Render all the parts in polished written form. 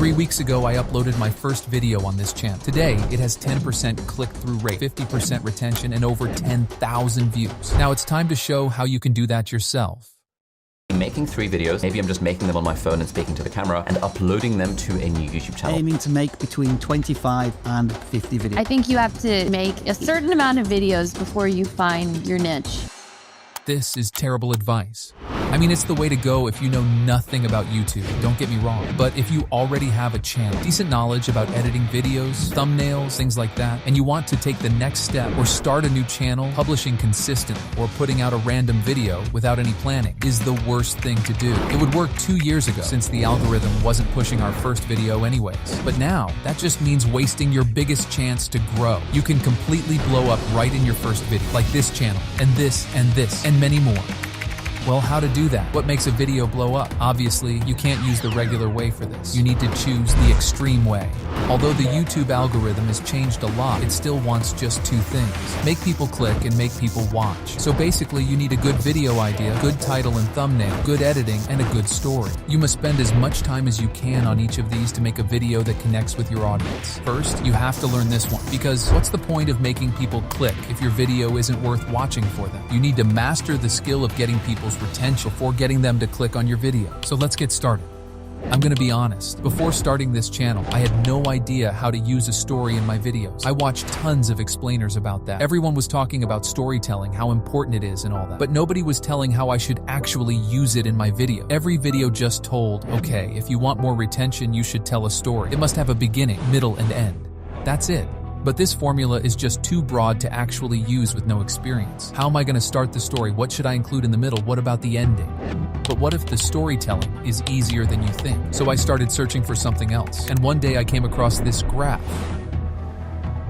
3 weeks ago, I uploaded my first video on this channel. Today, it has 10% click-through rate, 50% retention, and over 10,000 views. Now it's time to show how you can do that yourself. Making 3 videos, maybe I'm just making them on my phone and speaking to the camera and uploading them to a new YouTube channel. Aiming to make between 25 and 50 videos. I think you have to make a certain amount of videos before you find your niche. This is terrible advice. I mean, it's the way to go if you know nothing about YouTube, don't get me wrong. But if you already have a channel, decent knowledge about editing videos, thumbnails, things like that, and you want to take the next step or start a new channel, publishing consistently or putting out a random video without any planning is the worst thing to do. It would work 2 years ago since the algorithm wasn't pushing our first video anyways. But now, that just means wasting your biggest chance to grow. You can completely blow up right in your first video, like this channel, and this, and many more. Well, how to do that? What makes a video blow up? Obviously, you can't use the regular way for this. You need to choose the extreme way. Although the YouTube algorithm has changed a lot, it still wants just 2 things. Make people click and make people watch. So basically, you need a good video idea, good title and thumbnail, good editing, and a good story. You must spend as much time as you can on each of these to make a video that connects with your audience. First, you have to learn this one, because what's the point of making people click if your video isn't worth watching for them? You need to master the skill of getting people's retention before getting them to click on your video. So let's get started. I'm gonna be honest, before starting this channel, I had no idea how to use a story in my videos. I watched tons of explainers about that. Everyone was talking about storytelling, how important it is and all that. But nobody was telling how I should actually use it in my video. Every video just told, okay, if you want more retention, you should tell a story. It must have a beginning, middle, and end. That's it. But this formula is just too broad to actually use with no experience. How am I going to start the story? What should I include in the middle? What about the ending? But what if the storytelling is easier than you think? So I started searching for something else. And one day I came across this graph.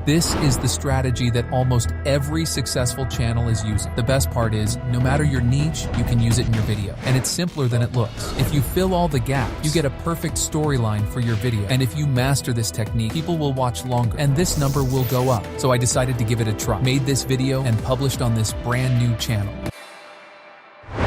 This is the strategy that almost every successful channel is using. The best part is, no matter your niche, you can use it in your video. And it's simpler than it looks. If you fill all the gaps, you get a perfect storyline for your video. And if you master this technique, people will watch longer, and this number will go up. So I decided to give it a try. Made this video and published on this brand new channel.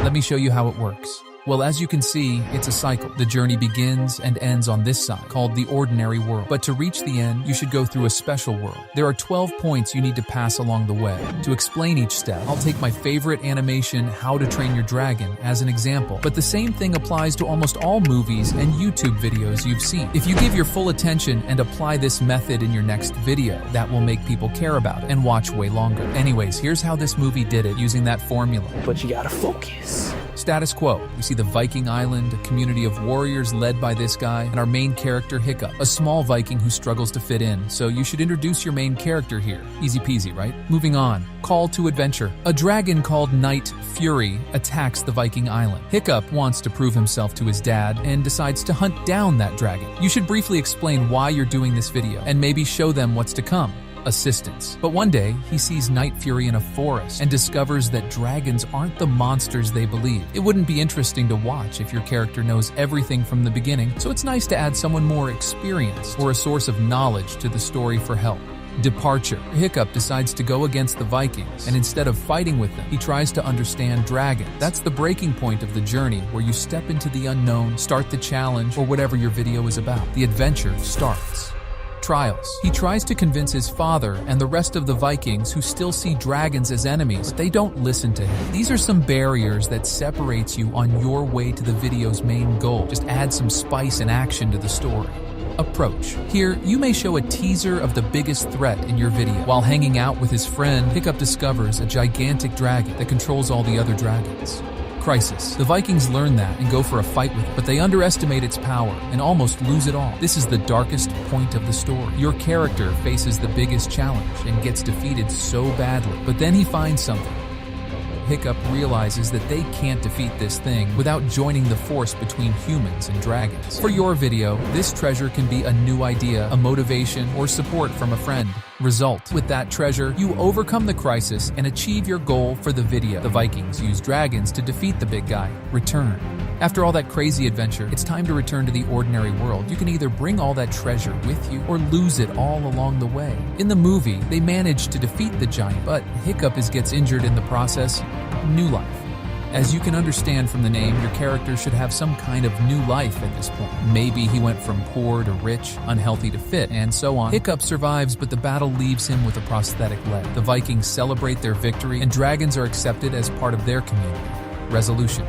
Let me show you how it works. Well, as you can see, it's a cycle. The journey begins and ends on this side, called the ordinary world. But to reach the end, you should go through a special world. There are 12 points you need to pass along the way. To explain each step, I'll take my favorite animation, How to Train Your Dragon, as an example. But the same thing applies to almost all movies and YouTube videos you've seen. If you give your full attention and apply this method in your next video, that will make people care about it and watch way longer. Anyways, here's how this movie did it using that formula. But you gotta focus. Status quo. We see the Viking Island, a community of warriors led by this guy, and our main character, Hiccup, a small Viking who struggles to fit in. So you should introduce your main character here. Easy peasy, right? Moving on. Call to adventure. A dragon called Night Fury attacks the Viking Island. Hiccup wants to prove himself to his dad and decides to hunt down that dragon. You should briefly explain why you're doing this video, and maybe show them what's to come. Assistance. But one day, he sees Night Fury in a forest and discovers that dragons aren't the monsters they believe. It wouldn't be interesting to watch if your character knows everything from the beginning, so it's nice to add someone more experienced or a source of knowledge to the story for help. Departure. Hiccup decides to go against the Vikings, and instead of fighting with them, he tries to understand dragons. That's the breaking point of the journey, where you step into the unknown, start the challenge, or whatever your video is about. The adventure starts. Trials. He tries to convince his father and the rest of the Vikings who still see dragons as enemies, but they don't listen to him. These are some barriers that separates you on your way to the video's main goal. Just add some spice and action to the story. Approach. Here, you may show a teaser of the biggest threat in your video. While hanging out with his friend, Hiccup discovers a gigantic dragon that controls all the other dragons. Crisis. The Vikings learn that and go for a fight with it, but they underestimate its power and almost lose it all. This is the darkest point of the story. Your character faces the biggest challenge and gets defeated so badly, but then he finds something. Hiccup realizes that they can't defeat this thing without joining the force between humans and dragons. For your video, this treasure can be a new idea, a motivation, or support from a friend. Result. With that treasure, you overcome the crisis and achieve your goal for the video. The Vikings use dragons to defeat the big guy. Return. After all that crazy adventure, it's time to return to the ordinary world. You can either bring all that treasure with you or lose it all along the way. In the movie, they manage to defeat the giant, but Hiccup gets injured in the process. New life. As you can understand from the name, your character should have some kind of new life at this point. Maybe he went from poor to rich, unhealthy to fit, and so on. Hiccup survives, but the battle leaves him with a prosthetic leg. The Vikings celebrate their victory, and dragons are accepted as part of their community. Resolution.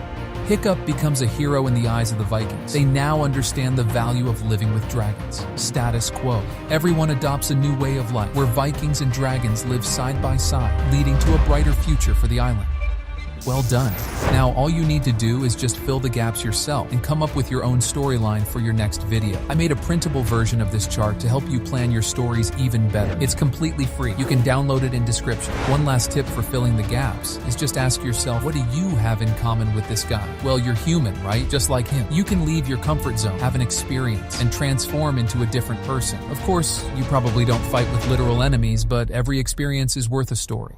Hiccup becomes a hero in the eyes of the Vikings. They now understand the value of living with dragons. Status quo. Everyone adopts a new way of life, where Vikings and dragons live side by side, leading to a brighter future for the island. Well done. Now all you need to do is just fill the gaps yourself and come up with your own storyline for your next video. I made a printable version of this chart to help you plan your stories even better. It's completely free. You can download it in description. One last tip for filling the gaps is just ask yourself, what do you have in common with this guy? Well, you're human, right? Just like him. You can leave your comfort zone, have an experience, and transform into a different person. Of course, you probably don't fight with literal enemies, but every experience is worth a story.